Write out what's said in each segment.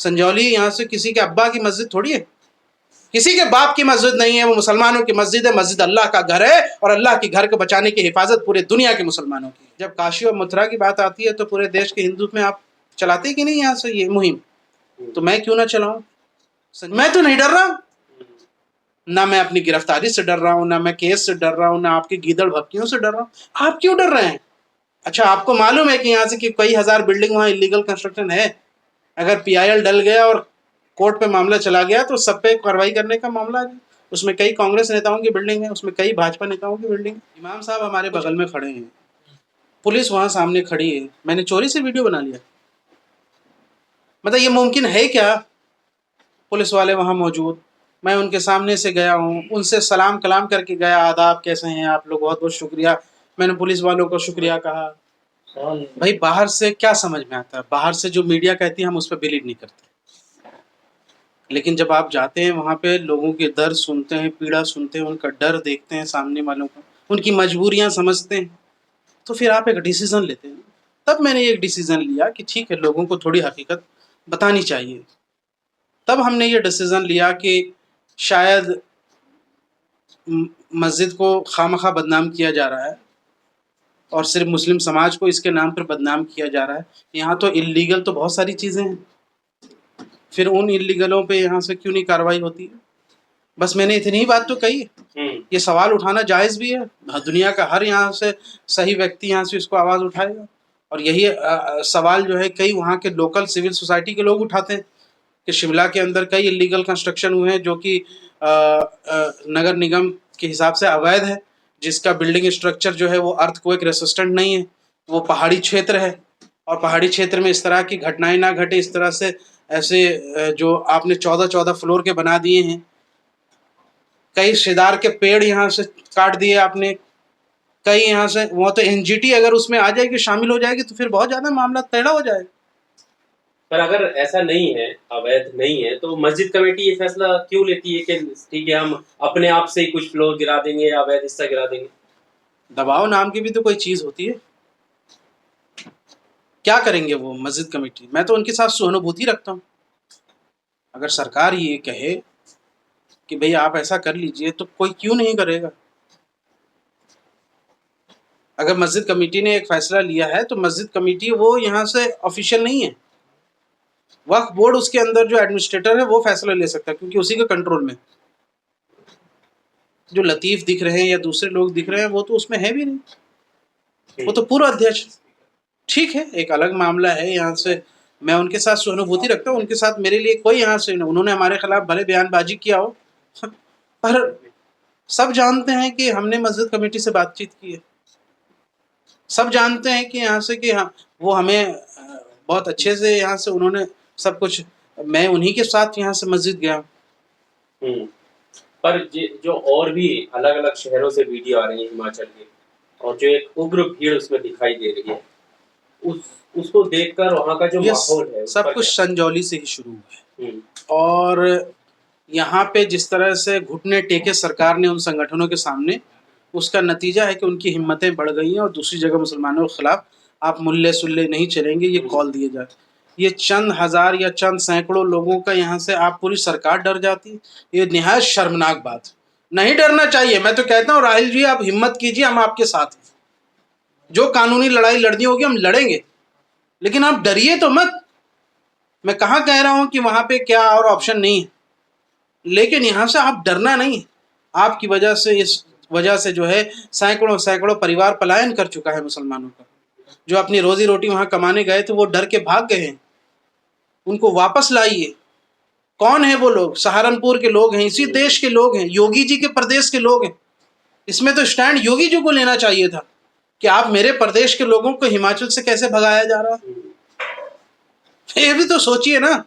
संजौली यहाँ से किसी के अब्बा की मस्जिद थोड़ी है, किसी के बाप की मस्जिद नहीं है, वो मुसलमानों की मस्जिद है। मस्जिद अल्लाह का घर है और अल्लाह के घर को बचाने की हिफाजत पूरे दुनिया के मुसलमानों की है। जब काशी और मथुरा की बात आती है तो पूरे देश के हिंदू में आप चलाते कि नहीं यहाँ से ये मुहिम, तो मैं क्यों ना चलाऊं? मैं तो नहीं डर रहा, ना मैं अपनी गिरफ्तारी से डर रहा हूँ, ना मैं केस से डर रहा हूँ, ना आपकी गीदड़ भक्तियों से डर रहा हूँ। आप क्यों डर रहे हैं? अच्छा, आपको मालूम है कि यहाँ से कि कई हजार बिल्डिंग वहाँ इलीगल कंस्ट्रक्शन है। अगर पीआईएल डल गया और कोर्ट पे मामला चला गया तो सब पे कार्रवाई करने का मामला है। उसमें कई कांग्रेस नेताओं की बिल्डिंग है, उसमें कई भाजपा नेताओं की बिल्डिंग है। इमाम साहब हमारे बगल में खड़े हैं, पुलिस वहां सामने खड़ी है, मैंने चोरी से वीडियो बना लिया। मतलब ये मुमकिन है क्या? पुलिस वाले वहां मौजूद, मैं उनके सामने से गया हूँ, उनसे सलाम कलाम करके गया, आदाब कैसे हैं आप लोग, बहुत बहुत शुक्रिया। मैंने पुलिस वालों को शुक्रिया कहा। भाई बाहर से क्या समझ में आता है? बाहर से जो मीडिया कहती है हम उस पर बिलीव नहीं करते, लेकिन जब आप जाते हैं वहाँ पे लोगों के दर्द सुनते हैं, पीड़ा सुनते हैं, उनका डर देखते हैं, सामने वालों का, उनकी मजबूरियाँ समझते हैं, तो फिर आप एक डिसीज़न लेते हैं। तब मैंने एक डिसीज़न लिया कि ठीक है, लोगों को थोड़ी हकीकत बतानी चाहिए। तब हमने ये डिसीज़न लिया कि शायद मस्जिद को खामखा बदनाम किया जा रहा है और सिर्फ मुस्लिम समाज को इसके नाम पर बदनाम किया जा रहा है। यहाँ तो इल्लीगल तो बहुत सारी चीज़ें हैं, फिर उन इल्लीगलों पे यहाँ से क्यों नहीं कार्रवाई होती है? बस मैंने इतनी ही बात तो कही है। ये सवाल उठाना जायज़ भी है, दुनिया का हर यहाँ से सही व्यक्ति यहाँ से इसको आवाज़ उठाएगा। और यही सवाल जो है कई वहाँ के लोकल सिविल सोसाइटी के लोग उठाते हैं कि शिमला के अंदर कई इलीगल कंस्ट्रक्शन हुए हैं जो कि नगर निगम के हिसाब से अवैध है, जिसका बिल्डिंग स्ट्रक्चर जो है वो अर्थक्वेक रेसिस्टेंट नहीं है, वो पहाड़ी क्षेत्र है। और पहाड़ी क्षेत्र में इस तरह की घटनाएं ना घटे, इस तरह से ऐसे जो आपने 14-14 फ्लोर के बना दिए हैं, कई सेदार के पेड़ यहाँ से काट दिए आपने, कई यहाँ से, वो तो एनजीटी अगर उसमें आ जाएगी, शामिल हो जाएगी, तो फिर बहुत ज़्यादा मामला टेढ़ा हो जाएगा। पर अगर ऐसा नहीं है, अवैध नहीं है, तो मस्जिद कमेटी ये फैसला क्यों लेती है कि ठीक है हम अपने आप से ही कुछ फ्लोर गिरा देंगे या अवैध हिस्सा गिरा देंगे? दबाव नाम की भी तो कोई चीज़ होती है। क्या करेंगे वो मस्जिद कमेटी? मैं तो उनके साथ सहानुभूति रखता हूँ। अगर सरकार ये कहे कि भाई आप ऐसा कर लीजिए तो कोई क्यों नहीं करेगा? अगर मस्जिद कमेटी ने एक फैसला लिया है तो मस्जिद कमेटी वो यहाँ से ऑफिशियल नहीं है, वक्फ बोर्ड उसके अंदर जो एडमिनिस्ट्रेटर है वो फैसला ले सकता है, क्योंकि उसी के कंट्रोल में। जो लतीफ़ दिख रहे हैं या दूसरे लोग दिख रहे हैं वो तो उसमें है भी नहीं, वो तो पूर्व अध्यक्ष। ठीक है, एक अलग मामला है, यहाँ से मैं उनके साथ सहानुभूति रखता हूँ, उनके साथ मेरे लिए कोई यहाँ से, उन्होंने हमारे खिलाफ भले बयानबाजी किया हो पर सब जानते हैं कि हमने मस्जिद कमेटी से बातचीत की है, सब जानते हैं कि यहाँ से कि हाँ वो हमें बहुत अच्छे से यहाँ से उन्होंने सब कुछ, मैं उन्हीं के साथ यहाँ से मस्जिद गया। पर जो और भी अलग अलग शहरों से वीडियो आ रही है हिमाचल के, और जो एक उग्र भीड़ उसमें दिखाई दे रही है, उसको देखकर वहाँ का जो माहौल है, सब कुछ संजौली से ही शुरू हुआ है। और यहाँ पे जिस तरह से घुटने टेके सरकार ने उन संगठनों के सामने, उसका नतीजा है कि उनकी हिम्मतें बढ़ गई हैं और दूसरी जगह मुसलमानों के खिलाफ आप मुल्ले सुल्ले नहीं चलेंगे, ये कॉल दिए जाते। ये चंद हज़ार या चंद सैकड़ों लोगों का यहाँ से आप पूरी सरकार डर जाती, ये निहायत शर्मनाक बात। नहीं डरना चाहिए, मैं तो कहता हूँ राहिल जी आप हिम्मत कीजिए, हम आपके साथ हैं, जो कानूनी लड़ाई लड़नी होगी हम लड़ेंगे, लेकिन आप डरिए तो मत। मैं कहाँ कह रहा हूँ कि वहाँ पे क्या और ऑप्शन नहीं है, लेकिन यहाँ से आप डरना नहीं। आपकी वजह से, इस वजह से जो है सैकड़ों सैकड़ों परिवार पलायन कर चुका है मुसलमानों का, जो अपनी रोजी रोटी वहाँ कमाने गए थे वो डर के भाग गए हैं, उनको वापस लाइए। कौन है वो लोग? सहारनपुर के लोग हैं, इसी देश के लोग हैं, योगी जी के प्रदेश के लोग हैं। इसमें तो स्टैंड योगी जी को लेना चाहिए था कि आप मेरे प्रदेश के लोगों को हिमाचल से कैसे भगाया जा रहा है, ये भी तो सोचिए ना।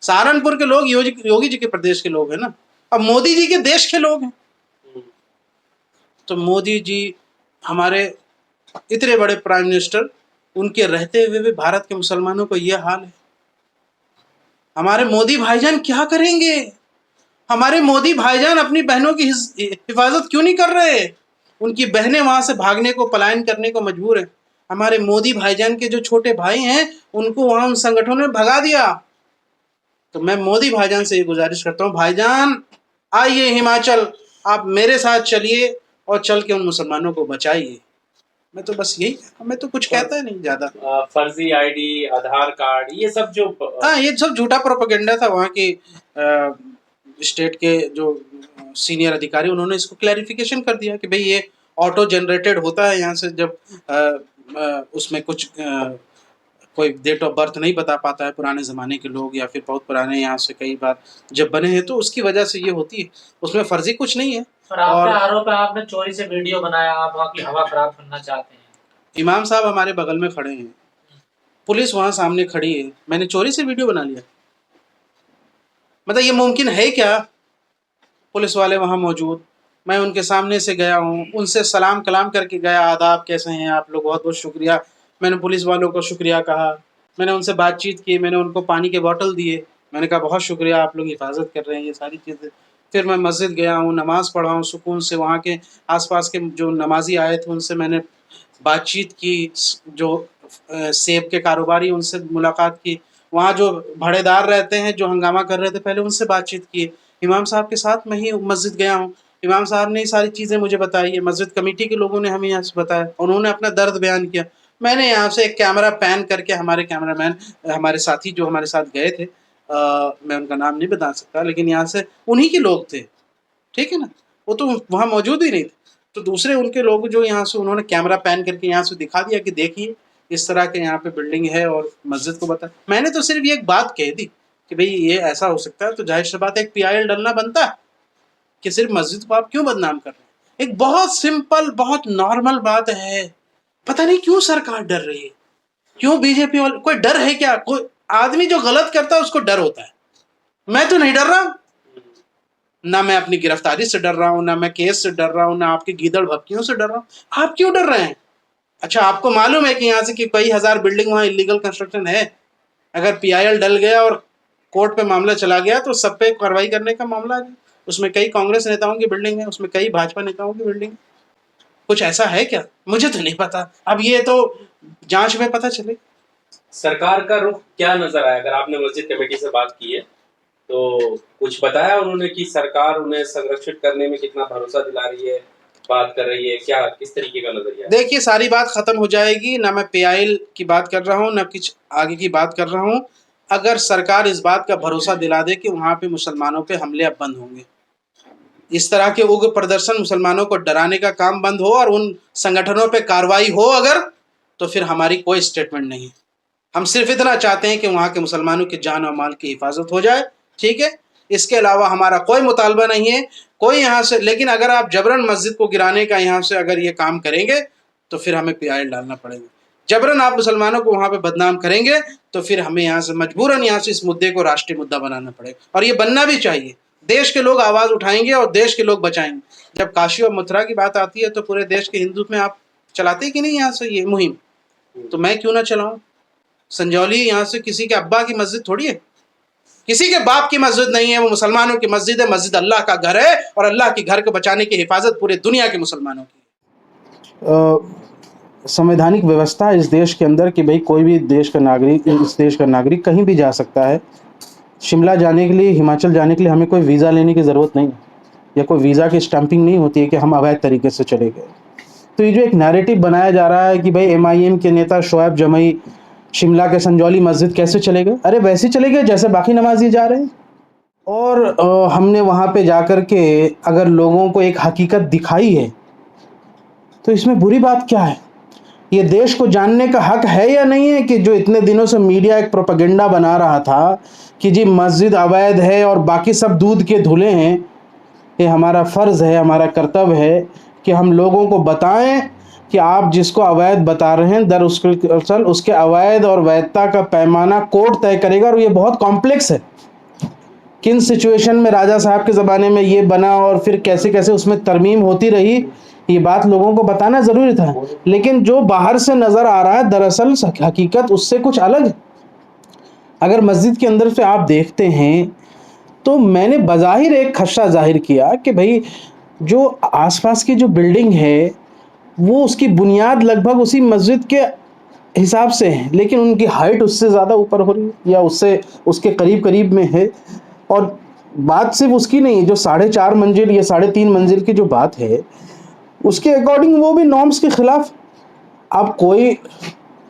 सहारनपुर के लोग योगी जी के प्रदेश के लोग हैं ना, अब मोदी जी के देश के लोग हैं। तो मोदी जी हमारे इतने बड़े प्राइम मिनिस्टर, उनके रहते हुए भी भारत के मुसलमानों को यह हाल है। हमारे मोदी भाईजान क्या करेंगे? हमारे मोदी भाईजान अपनी बहनों की हिफाजत क्यों नहीं कर रहे? उनकी बहनें वहां से भागने को, पलायन करने को मजबूर है। हमारे मोदी भाईजान के जो छोटे भाई हैं उनको वहां उन संगठनों ने भगा दिया। तो मैं मोदी भाईजान से ये गुजारिश करता हूँ, भाईजान आइए हिमाचल, आप मेरे साथ चलिए और चल के उन मुसलमानों को बचाइए। मैं तो बस यही, मैं तो कुछ कहता ही नहीं ज़्यादा। फर्जी आईडी, आधार कार्ड, ये सब जो हाँ, ये सब झूठा प्रोपेगेंडा था। वहाँ की स्टेट के जो सीनियर अधिकारी, उन्होंने इसको क्लैरिफिकेशन कर दिया कि भाई ये ऑटो जनरेटेड होता है यहाँ से, जब उसमें कुछ कोई डेट ऑफ बर्थ नहीं बता पाता है पुराने ज़माने के लोग, या फिर बहुत पुराने यहाँ से कई बार जब बने हैं, तो उसकी वजह से ये होती है। उसमें फर्जी कुछ नहीं है। और आपका आरोप है आपने चोरी से वीडियो बनाया, आप वहाँ की हवा खराब करना चाहते हैं। इमाम साहब हमारे बगल में खड़े हैं, पुलिस वहाँ सामने खड़ी है, मैंने चोरी से वीडियो बना लिया? मतलब ये मुमकिन है क्या? पुलिस वाले वहाँ मौजूद, मैं उनके सामने से गया हूँ, उनसे सलाम कलाम करके गया, आदाब, कैसे हैं आप लोग, बहुत बहुत शुक्रिया। मैंने पुलिस वालों को शुक्रिया कहा, मैंने उनसे बातचीत की, मैंने उनको पानी के बोतल दिए, मैंने कहा बहुत शुक्रिया, आप लोग हिफाजत कर रहे हैं, ये सारी चीज़ें। फिर मैं मस्जिद गया हूँ, नमाज़ पढ़ा हूँ सुकून से, वहाँ के आसपास के जो नमाजी आए थे उनसे मैंने बातचीत की, जो सेब के कारोबारी, उनसे मुलाकात की, वहाँ जो भाड़ेदार रहते हैं जो हंगामा कर रहे थे पहले, उनसे बातचीत की। इमाम साहब के साथ मैं ही मस्जिद गया हूँ, इमाम साहब ने ये सारी चीज़ें मुझे बताई है, मस्जिद कमेटी के लोगों ने हमें यहाँ से बताया, उन्होंने अपना दर्द बयान किया। मैंने यहाँ से एक कैमरा पैन करके, हमारे कैमरामैन, हमारे साथी जो हमारे साथ गए थे, मैं उनका नाम नहीं बता सकता, लेकिन यहाँ से उन्हीं के लोग थे, ठीक है ना, वो तो वहाँ मौजूद ही नहीं थे, तो दूसरे उनके लोग जो यहाँ से, उन्होंने कैमरा पैन करके यहाँ से दिखा दिया कि देखिए इस तरह के यहाँ पे बिल्डिंग है और मस्जिद को बता। मैंने तो सिर्फ ये एक बात कह दी कि भाई ये ऐसा हो सकता है, तो जाहिर सी बात है एक PIL डलना बनता है कि सिर्फ मस्जिद को आप क्यों बदनाम कर रहे हैं। एक बहुत सिंपल, बहुत नॉर्मल बात है। पता नहीं क्यों सरकार डर रही है, क्यों बीजेपी वाले, कोई डर है क्या? कोई आदमी जो गलत करता है उसको डर होता है। मैं तो नहीं डर रहा, ना मैं अपनी गिरफ्तारी से डर रहा हूँ, ना मैं केस से डर रहा हूँ, ना आपकी गीदड़ भक्तियों से डर रहा हूँ। आप क्यों डर रहे हैं? अच्छा, आपको मालूम है कि यहाँ से कि कई हजार बिल्डिंग वहाँ इलीगल कंस्ट्रक्शन है। अगर PIL डल गया और कोर्ट पे मामला चला गया तो सब पे कार्रवाई करने का मामला है। उसमें कई कांग्रेस नेताओं की बिल्डिंग है, उसमें कई भाजपा नेताओं की बिल्डिंग है। कुछ ऐसा है क्या? मुझे तो नहीं पता, अब ये तो जांच में पता चले। सरकार का रुख क्या नजर आया? अगर आपने मस्जिद कमेटी से बात की है तो कुछ बताया उन्होंने कि सरकार उन्हें संरक्षित करने में कितना भरोसा दिला रही है, बात कर रही है, क्या किस तरीके का नजरिया है? देखिए, सारी बात खत्म हो जाएगी, ना मैं PIL की बात कर रहा हूँ, ना कुछ आगे की बात कर रहा हूँ। अगर सरकार इस बात का भरोसा दिला दे कि वहाँ पे मुसलमानों पे हमले अब बंद होंगे, इस तरह के उग्र प्रदर्शन, मुसलमानों को डराने का काम बंद हो और उन संगठनों पे कार्रवाई हो अगर, तो फिर हमारी कोई स्टेटमेंट नहीं। हम सिर्फ इतना चाहते हैं कि वहाँ के मुसलमानों की जान और माल की हिफाजत हो जाए, ठीक है? इसके अलावा हमारा कोई मुतालबा नहीं है कोई यहाँ से। लेकिन अगर आप जबरन मस्जिद को गिराने का यहाँ से अगर ये काम करेंगे तो फिर हमें PIL डालना पड़ेगा। जबरन आप मुसलमानों को वहाँ पे बदनाम करेंगे तो फिर हमें यहाँ से मजबूरन यहाँ से इस मुद्दे को राष्ट्रीय मुद्दा बनाना पड़ेगा, और ये बनना भी चाहिए। देश के लोग आवाज़ उठाएंगे और देश के लोग बचाएंगे। जब काशी और मथुरा की बात आती है तो पूरे देश के हिंदू में आप चलाते कि नहीं यहाँ से ये मुहिम? तो मैं क्यों ना चलाऊँ? संजौली यहाँ से किसी के अब्बा की मस्जिद थोड़ी है, किसी के बाप की मस्जिद नहीं है, वो मुसलमानों की मस्जिद है। मस्जिद अल्लाह का घर है और अल्लाह के घर को बचाने की हिफाजत पूरे दुनिया के मुसलमानों की है। संवैधानिक व्यवस्था इस देश के अंदर कि भाई कोई भी देश का नागरिक, इस देश का नागरिक कहीं भी जा सकता है। शिमला जाने के लिए, हिमाचल जाने के लिए हमें कोई वीज़ा लेने की ज़रूरत नहीं है, या कोई वीज़ा की स्टैंपिंग नहीं होती है कि हम अवैध तरीके से चले गए। तो ये जो एक नैरेटिव बनाया जा रहा है कि भाई MIM के नेता शोएब जमई शिमला के संजौली मस्जिद कैसे चले गए, अरे वैसे चले गए जैसे बाकी नमाजी जा रहे हैं। और हमने वहाँ पे जाकर के अगर लोगों को एक हकीकत दिखाई है तो इसमें बुरी बात क्या है? ये देश को जानने का हक है या नहीं है कि जो इतने दिनों से मीडिया एक प्रोपेगेंडा बना रहा था कि जी मस्जिद अवैध है और बाकी सब दूध के धुले हैं। ये हमारा फ़र्ज़ है, हमारा कर्तव्य है कि हम लोगों को बताएं कि आप जिसको अवैध बता रहे हैं दरअसल उसके अवैध और वैधता का पैमाना कोर्ट तय करेगा। और ये बहुत कॉम्प्लेक्स है, किन सिचुएशन में राजा साहब के ज़माने में ये बना और फिर कैसे कैसे उसमें तरमीम होती रही, ये बात लोगों को बताना ज़रूरी था। लेकिन जो बाहर से नज़र आ रहा है दरअसल हकीकत उससे कुछ अलग है। अगर मस्जिद के अंदर से आप देखते हैं तो मैंने बज़ाहिर एक खदशा ज़ाहिर किया कि भाई जो आसपास की जो बिल्डिंग है वो उसकी बुनियाद लगभग उसी मस्जिद के हिसाब से हैं, लेकिन उनकी हाइट उससे ज़्यादा ऊपर हो रही है या उससे उसके करीब करीब में है। और बात सिर्फ उसकी नहीं है, जो 4.5 मंजिल या 3.5 मंजिल की जो बात है, उसके अकॉर्डिंग वो भी नॉर्म्स के खिलाफ। अब कोई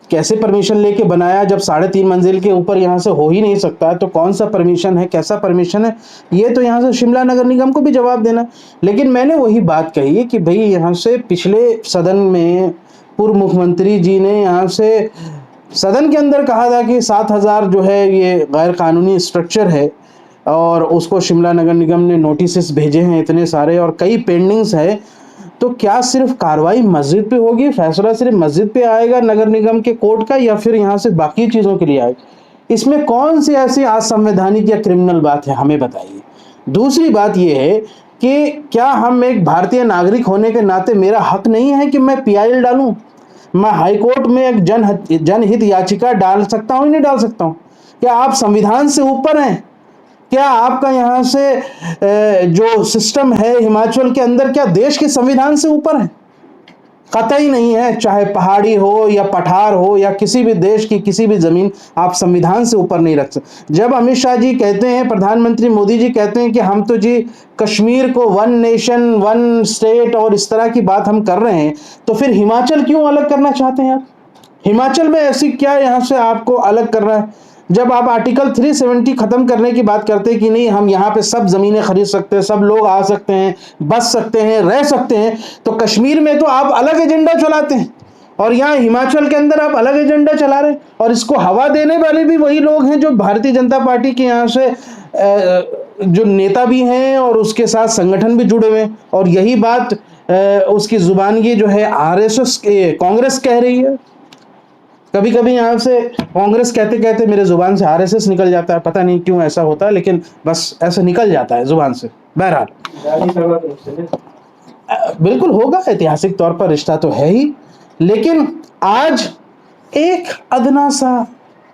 कैसे परमिशन लेके बनाया, जब 3.5 मंजिल के ऊपर यहाँ से हो ही नहीं सकता है, तो कौन सा परमिशन है, कैसा परमिशन है, ये तो यहाँ से शिमला नगर निगम को भी जवाब देना। लेकिन मैंने वही बात कही है कि भाई यहाँ से पिछले सदन में पूर्व मुख्यमंत्री जी ने यहाँ से सदन के अंदर कहा था कि 7,000 जो है ये गैर कानूनी स्ट्रक्चर है, और उसको शिमला नगर निगम ने नोटिस भेजे हैं इतने सारे और कई पेंडिंग्स है। तो क्या सिर्फ कार्रवाई मस्जिद पे होगी, फैसला सिर्फ मस्जिद पे आएगा नगर निगम के कोर्ट का, या फिर यहाँ से बाकी चीज़ों के लिए आएगा? इसमें कौन सी ऐसी असंवैधानिक या क्रिमिनल बात है, हमें बताइए। दूसरी बात यह है कि क्या हम एक भारतीय नागरिक होने के नाते मेरा हक नहीं है कि मैं PIL डालूं? मैं हाईकोर्ट में एक जनहित याचिका डाल सकता हूं, नहीं डाल सकता हूं? क्या आप संविधान से ऊपर हैं? क्या आपका यहाँ से जो सिस्टम है हिमाचल के अंदर, क्या देश के संविधान से ऊपर है? कतई नहीं है। चाहे पहाड़ी हो या पठार हो या किसी भी देश की किसी भी जमीन, आप संविधान से ऊपर नहीं रख सकते। जब अमित शाह जी कहते हैं, प्रधानमंत्री मोदी जी कहते हैं कि हम तो जी कश्मीर को 1 नेशन 1 स्टेट और इस तरह की बात हम कर रहे हैं, तो फिर हिमाचल क्यों अलग करना चाहते हैं आप? हिमाचल में ऐसी क्या यहाँ से आपको अलग करना है? जब आप आर्टिकल 370 खत्म करने की बात करते हैं कि नहीं, हम यहाँ पे सब जमीनें खरीद सकते हैं, सब लोग आ सकते हैं, बस सकते हैं, रह सकते हैं, तो कश्मीर में तो आप अलग एजेंडा चलाते हैं और यहाँ हिमाचल के अंदर आप अलग एजेंडा चला रहे हैं। और इसको हवा देने वाले भी वही लोग हैं जो भारतीय जनता पार्टी के यहाँ से जो नेता भी हैं और उसके साथ संगठन भी जुड़े हुए हैं। और यही बात उसकी जुबानगी जो है RSS कांग्रेस कह रही है। कभी कभी यहाँ से कांग्रेस कहते कहते मेरे जुबान से RSS निकल जाता है, पता नहीं क्यों ऐसा होता है, लेकिन बस ऐसा निकल जाता है जुबान से। बहरहाल बिल्कुल होगा, ऐतिहासिक तौर पर रिश्ता तो है ही। लेकिन आज एक अदना सा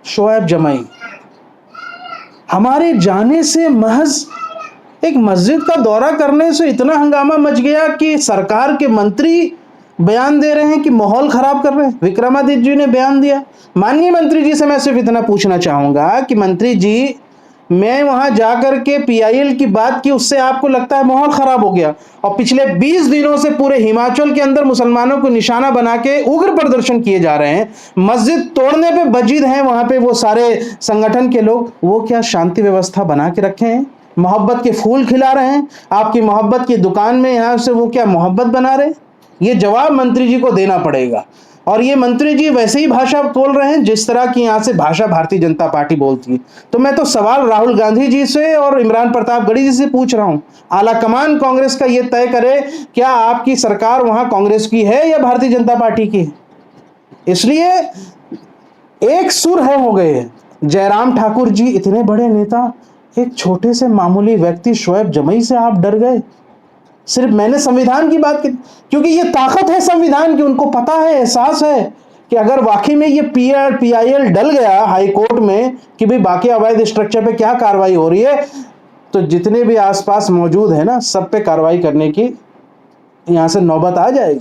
शोएब जमाई हमारे जाने से महज एक मस्जिद का दौरा करने से इतना हंगामा मच गया कि सरकार के मंत्री बयान दे रहे हैं कि माहौल खराब कर रहे हैं। विक्रमादित्य जी ने बयान दिया। माननीय मंत्री जी से मैं सिर्फ इतना पूछना चाहूंगा कि मंत्री जी, मैं वहां जाकर के PIL की बात की, उससे आपको लगता है माहौल खराब हो गया? और पिछले 20 दिनों से पूरे हिमाचल के अंदर मुसलमानों को निशाना बना के उग्र प्रदर्शन किए जा रहे हैं, मस्जिद तोड़ने पे बजीद हैं वहां पे वो सारे संगठन के लोग। वो क्या शांति व्यवस्था बना के रखे हैं? मोहब्बत के फूल खिला रहे हैं आपकी मोहब्बत की दुकान में, यहाँ से वो क्या मोहब्बत बना रहे हैं? ये जवाब मंत्री जी को देना पड़ेगा। और ये मंत्री जी वैसे ही भाषा बोल रहे हैं जिस तरह की यहाँ से भाषा भारतीय जनता पार्टी बोलती है। तो मैं तो सवाल राहुल गांधी जी से और इमरान प्रतापगढ़ी जी से पूछ रहा हूँ, आला कमान कांग्रेस का ये तय करे, क्या आपकी सरकार वहां कांग्रेस की है या भारतीय जनता पार्टी की है? इसलिए एक सुर है हो गए। जयराम ठाकुर जी इतने बड़े नेता, एक छोटे से मामूली व्यक्ति शोएब जमाई से आप डर गए? सिर्फ मैंने संविधान की बात की, क्योंकि ये ताकत है संविधान की। उनको पता है, एहसास है कि अगर वाकई में ये PIL डल गया हाई कोर्ट में कि भाई बाकी अवैध स्ट्रक्चर पे क्या कार्रवाई हो रही है, तो जितने भी आसपास मौजूद है ना, सब पे कार्रवाई करने की यहाँ से नौबत आ जाएगी।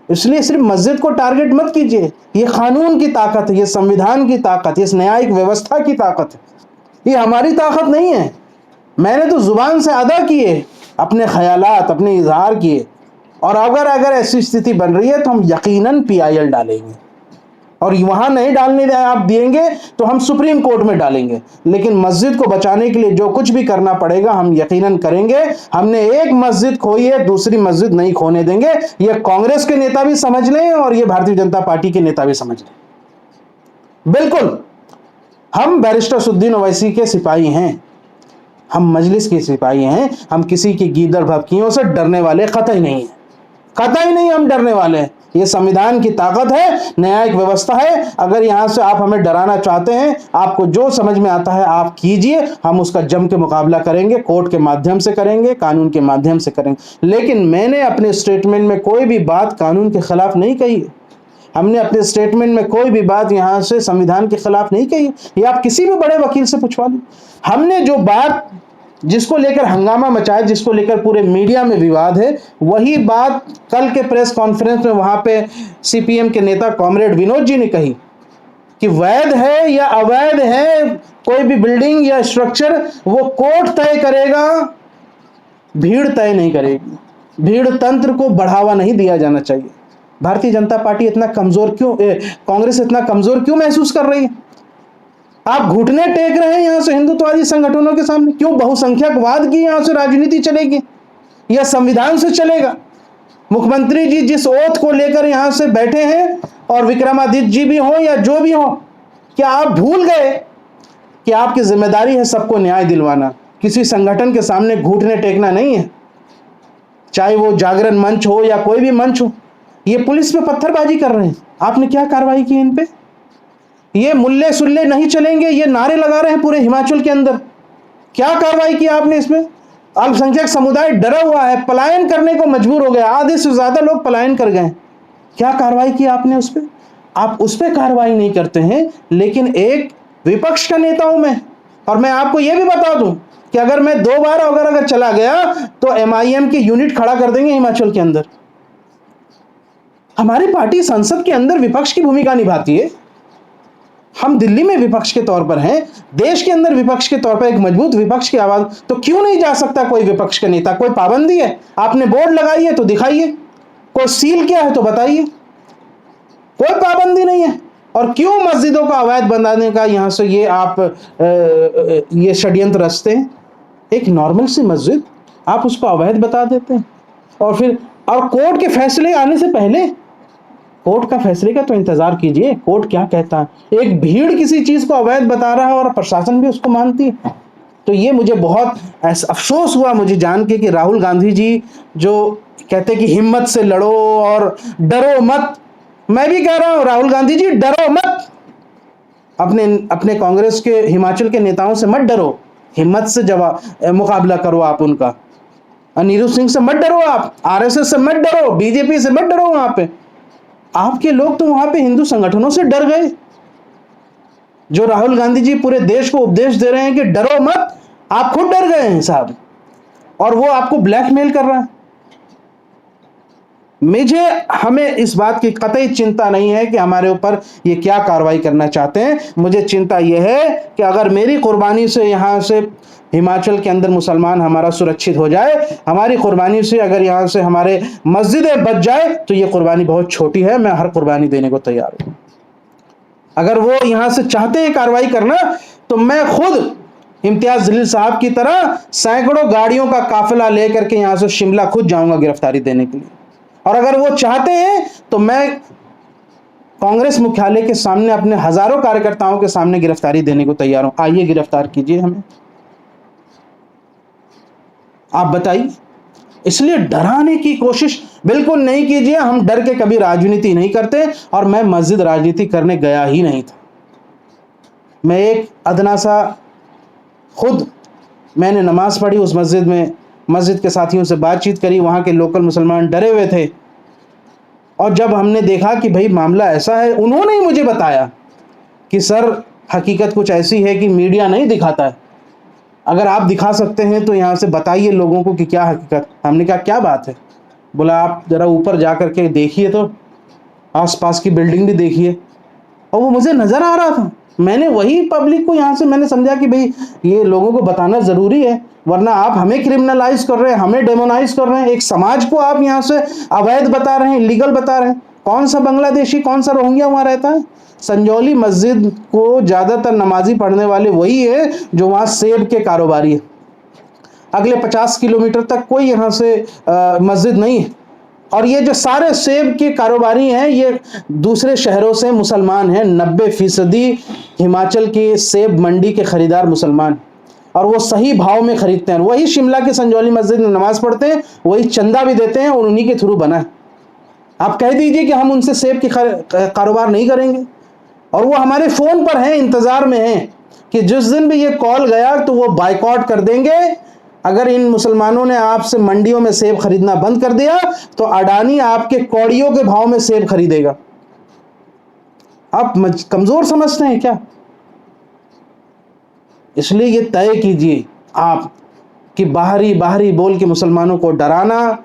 इसलिए सिर्फ मस्जिद को टारगेट मत कीजिए। ये कानून की ताकत है, ये संविधान की ताकत है, इस न्यायिक व्यवस्था की ताकत है, ये हमारी ताकत नहीं है। मैंने तो जुबान से अदा किए, अपने ख्यालात अपने इजहार किए, और अगर ऐसी स्थिति बन रही है तो हम यकीनन PIL डालेंगे। और वहां नहीं डालने आप देंगे तो हम सुप्रीम कोर्ट में डालेंगे। लेकिन मस्जिद को बचाने के लिए जो कुछ भी करना पड़ेगा हम यकीनन करेंगे। हमने एक मस्जिद खोई है, दूसरी मस्जिद नहीं खोने देंगे। ये कांग्रेस के नेता भी समझ लें और ये भारतीय जनता पार्टी के नेता भी समझ लें। बिल्कुल, हम बैरिस्टर असदुद्दीन ओवैसी के सिपाही हैं, हम मजलिस के सिपाही हैं। हम किसी की गीदड़ भभकियों से डरने वाले कतई नहीं है, कतई नहीं हम डरने वाले हैं। ये संविधान की ताकत है, न्यायिक व्यवस्था है। अगर यहाँ से आप हमें डराना चाहते हैं, आपको जो समझ में आता है आप कीजिए, हम उसका जम के मुकाबला करेंगे, कोर्ट के माध्यम से करेंगे, कानून के माध्यम से करेंगे। लेकिन मैंने अपने स्टेटमेंट में कोई भी बात कानून के खिलाफ नहीं कही। हमने अपने स्टेटमेंट में कोई भी बात यहाँ से संविधान के खिलाफ नहीं कही। ये आप किसी भी बड़े वकील से पूछवा लें। हमने जो बात जिसको लेकर हंगामा मचाया, जिसको लेकर पूरे मीडिया में विवाद है, वही बात कल के प्रेस कॉन्फ्रेंस में वहां पे CPM के नेता कॉमरेड विनोद जी ने कही कि वैध है या अवैध है कोई भी बिल्डिंग या स्ट्रक्चर, वो कोर्ट तय करेगा, भीड़ तय नहीं करेगी। भीड़ तंत्र को बढ़ावा नहीं दिया जाना चाहिए। भारतीय जनता पार्टी इतना कमजोर क्यों, कांग्रेस इतना कमजोर क्यों महसूस कर रही है? आप घुटने टेक रहे हैं यहां से हिंदुत्ववादी संगठनों के सामने। क्यों बहुसंख्यकवाद की यहां से राजनीति चलेगी या संविधान से चलेगा? मुख्यमंत्री जी जिस ओथ को लेकर यहां से बैठे हैं, और विक्रमादित्य जी भी हो या जो भी हो, क्या आप भूल गए कि आपकी जिम्मेदारी है सबको न्याय दिलवाना? किसी संगठन के सामने घुटने टेकना नहीं है, चाहे वो जागरण मंच हो या कोई भी मंच हो। ये पुलिस पे पत्थरबाजी कर रहे हैं, आपने क्या कार्रवाई की इन पे? ये मुल्ले सुल्ले नहीं चलेंगे, ये नारे लगा रहे हैं पूरे हिमाचल के अंदर, क्या कार्रवाई की आपने इसमें? अल्पसंख्यक समुदाय डरा हुआ है, पलायन करने को मजबूर हो गया, आधे से ज्यादा लोग पलायन कर गए, क्या कार्रवाई की आपने उस पर? आप उस पर कार्रवाई नहीं करते हैं, लेकिन एक विपक्ष का नेता हूं मैं, और मैं आपको यह भी बता दूं कि अगर मैं 2 बार अगर चला गया तो MIM की यूनिट खड़ा कर देंगे हिमाचल के अंदर। हमारी पार्टी संसद के अंदर विपक्ष की भूमिका निभाती है। हम दिल्ली में विपक्ष के तौर पर हैं, देश के अंदर विपक्ष के तौर पर एक मजबूत विपक्ष की आवाज। तो क्यों नहीं जा सकता कोई विपक्ष का नेता? कोई पाबंदी है? आपने बोर्ड लगाई है तो दिखाइए, कोई सील किया है तो बताइए, कोई पाबंदी नहीं है। और क्यों मस्जिदों का अवैध बनाने का यहां से ये आप ये षड्यंत्र रचते हैं? एक नॉर्मल सी मस्जिद आप उसको अवैध बता देते हैं, और फिर कोर्ट के फैसले आने से पहले, कोर्ट का फैसले का तो इंतजार कीजिए, कोर्ट क्या कहता है। एक भीड़ किसी चीज को अवैध बता रहा है और प्रशासन भी उसको मानती है। तो ये मुझे बहुत अफसोस हुआ मुझे जान के कि राहुल गांधी जी जो कहते कि हिम्मत से लड़ो और डरो मत, मैं भी कह रहा हूं राहुल गांधी जी डरो मत, अपने कांग्रेस के हिमाचल के नेताओं से मत डरो, हिम्मत से मुकाबला करो आप उनका। अनिरुद्ध सिंह से मत डरो, आप RSS से मत डरो, बीजेपी से मत डरो। वहां पे आपके लोग तो वहां पे हिंदू संगठनों से डर गए, जो राहुल गांधी जी पूरे देश को उपदेश दे रहे हैं कि डरो मत, आप खुद डर गए हैं साहब, और वो आपको ब्लैकमेल कर रहा है। हमें इस बात की कतई चिंता नहीं है कि हमारे ऊपर ये क्या कार्रवाई करना चाहते हैं। मुझे चिंता यह है कि अगर मेरी कुर्बानी से यहां से हिमाचल के अंदर मुसलमान हमारा सुरक्षित हो जाए, हमारी कुर्बानी से अगर यहां से हमारे मस्जिदें बच जाए, तो ये कुर्बानी बहुत छोटी है, मैं हर कुर्बानी देने को तैयार हूं। अगर वो यहां से चाहते हैं कार्रवाई करना, तो मैं खुद इम्तियाज जलील साहब की तरह सैकड़ों गाड़ियों का काफिला लेकर के यहां से शिमला खुद जाऊंगा गिरफ्तारी देने के लिए। और अगर वो चाहते हैं तो मैं कांग्रेस मुख्यालय के सामने अपने हजारों कार्यकर्ताओं के सामने गिरफ्तारी देने को तैयार हूं। आइए गिरफ्तार कीजिए हमें, आप बताइए। इसलिए डराने की कोशिश बिल्कुल नहीं कीजिए। हम डर के कभी राजनीति नहीं करते, और मैं मस्जिद राजनीति करने गया ही नहीं था। मैं एक अदना सा, खुद मैंने नमाज पढ़ी उस मस्जिद में, मस्जिद के साथियों से बातचीत करी, वहाँ के लोकल मुसलमान डरे हुए थे, और जब हमने देखा कि भाई मामला ऐसा है, उन्होंने ही मुझे बताया कि सर हकीकत कुछ ऐसी है कि मीडिया नहीं दिखाता है, अगर आप दिखा सकते हैं तो यहाँ से बताइए लोगों को कि क्या हकीकत। हमने कहा क्या बात है? बोला आप ज़रा ऊपर जा कर के देखिए, तो आसपास की बिल्डिंग भी देखिए, और वो मुझे नज़र आ रहा था। मैंने वही पब्लिक को यहाँ से मैंने समझा कि भाई ये लोगों को बताना ज़रूरी है, वरना आप हमें क्रिमिनलाइज कर रहे हैं, हमें डेमोनाइज कर रहे हैं, एक समाज को आप यहाँ से अवैध बता रहे हैं, इलीगल बता रहे हैं। कौन सा बांग्लादेशी, कौन सा रोहिंग्या वहाँ रहता है? संजौली मस्जिद को ज़्यादातर नमाजी पढ़ने वाले वही है जो वहाँ सेब के कारोबारी है। अगले 50 किलोमीटर तक कोई यहाँ से मस्जिद नहीं है, और ये जो सारे सेब के कारोबारी हैं ये दूसरे शहरों से मुसलमान हैं। 90% हिमाचल के सेब मंडी के खरीदार मुसलमान, और वो सही भाव में खरीदते हैं। वही शिमला के संजौली मस्जिद में नमाज पढ़ते हैं, वही चंदा भी देते हैं, और उन्हीं के थ्रू बना है। आप कह दीजिए कि हम उनसे सेब के कारोबार नहीं करेंगे, और वो हमारे फ़ोन पर हैं, इंतज़ार में हैं कि जिस दिन भी ये कॉल गया तो वो बाइकआउट कर देंगे। अगर इन मुसलमानों ने आपसे मंडियों में सेब खरीदना बंद कर दिया तो अडानी आपके कौड़ियों के भाव में सेब खरीदेगा। आप कमज़ोर समझते हैं क्या? इसलिए ये तय कीजिए आप कि बाहरी बाहरी बोल के मुसलमानों को डराना,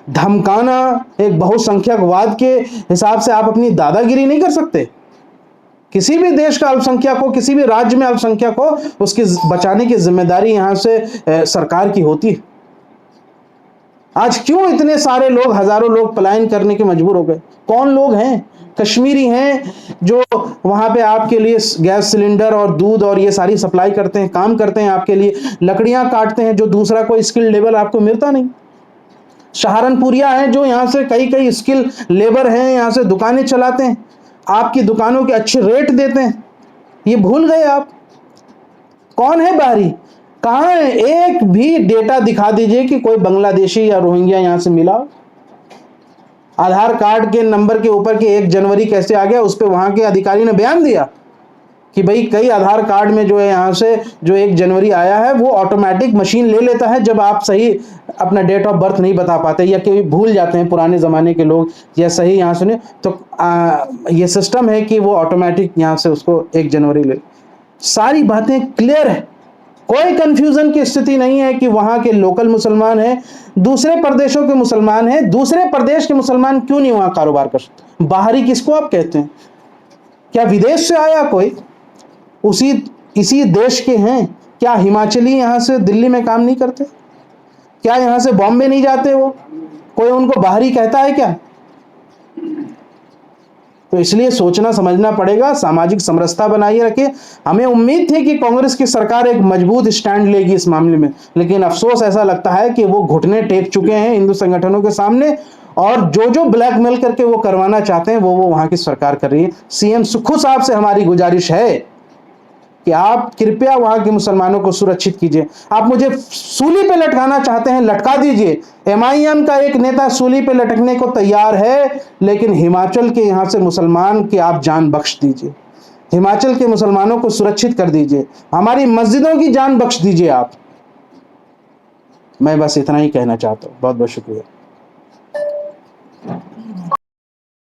धमकाना, एक बहुसंख्यकवाद के हिसाब से आप अपनी दादागिरी नहीं कर सकते किसी भी देश का अल्पसंख्यक हो, किसी भी राज्य में अल्पसंख्यक हो, उसकी बचाने की जिम्मेदारी यहां से सरकार की होती है। आज क्यों इतने सारे लोग, हजारों लोग पलायन करने के मजबूर हो गए? कौन लोग हैं? कश्मीरी हैं जो वहां पे आपके लिए गैस सिलेंडर और दूध और ये सारी सप्लाई करते हैं, काम करते हैं आपके लिए, लकड़ियां काटते हैं, जो दूसरा कोई स्किल लेबर आपको मिलता नहीं। सहारनपुरिया हैं जो यहाँ से कई कई स्किल लेबर हैं, यहाँ से दुकानें चलाते हैं, आपकी दुकानों के अच्छे रेट देते हैं। ये भूल गए आप? कौन है बाहरी? कहाँ है? एक भी डेटा दिखा दीजिए कि कोई बांग्लादेशी या रोहिंग्या यहाँ से मिला। आधार कार्ड के नंबर के ऊपर के 1 जनवरी कैसे आ गया, उस पर वहां के अधिकारी ने बयान दिया कि भाई कई आधार कार्ड में जो है यहाँ से जो 1 जनवरी आया है वो ऑटोमेटिक मशीन ले लेता है जब आप सही अपना डेट ऑफ बर्थ नहीं बता पाते या कि भूल जाते हैं पुराने ज़माने के लोग, या सही यहाँ सुने तो ये सिस्टम है कि वो ऑटोमेटिक यहाँ से उसको 1 जनवरी ले। सारी बातें क्लियर है, कोई कंफ्यूजन की स्थिति नहीं है कि वहां के लोकल मुसलमान हैं, दूसरे प्रदेशों के मुसलमान हैं। दूसरे प्रदेश के मुसलमान क्यों नहीं वहां कारोबार कर सकते? बाहरी किसको आप कहते हैं? क्या विदेश से आया कोई? इसी देश के हैं? क्या हिमाचली यहां से दिल्ली में काम नहीं करते? क्या यहां से बॉम्बे नहीं जाते? वो कोई उनको बाहरी कहता है क्या? तो इसलिए सोचना समझना पड़ेगा, सामाजिक समरसता बनाए रखे। हमें उम्मीद थी कि कांग्रेस की सरकार एक मजबूत स्टैंड लेगी इस मामले में, लेकिन अफसोस ऐसा लगता है कि वो घुटने टेक चुके हैं हिंदू संगठनों के सामने, और जो ब्लैकमेल करके वो करवाना चाहते हैं वो वहां की सरकार कर रही है। सीएम सुक्खू साहब से हमारी गुजारिश है कि आप कृपया वहां के मुसलमानों को सुरक्षित कीजिए। आप मुझे सूली पे लटकाना चाहते हैं, लटका दीजिए। एमआईएम का एक नेता सूली पे लटकने को तैयार है, लेकिन हिमाचल के यहां से मुसलमान की आप जान बख्श दीजिए, हिमाचल के मुसलमानों को सुरक्षित कर दीजिए, हमारी मस्जिदों की जान बख्श दीजिए आप। मैं बस इतना ही कहना चाहता हूं। बहुत बहुत शुक्रिया।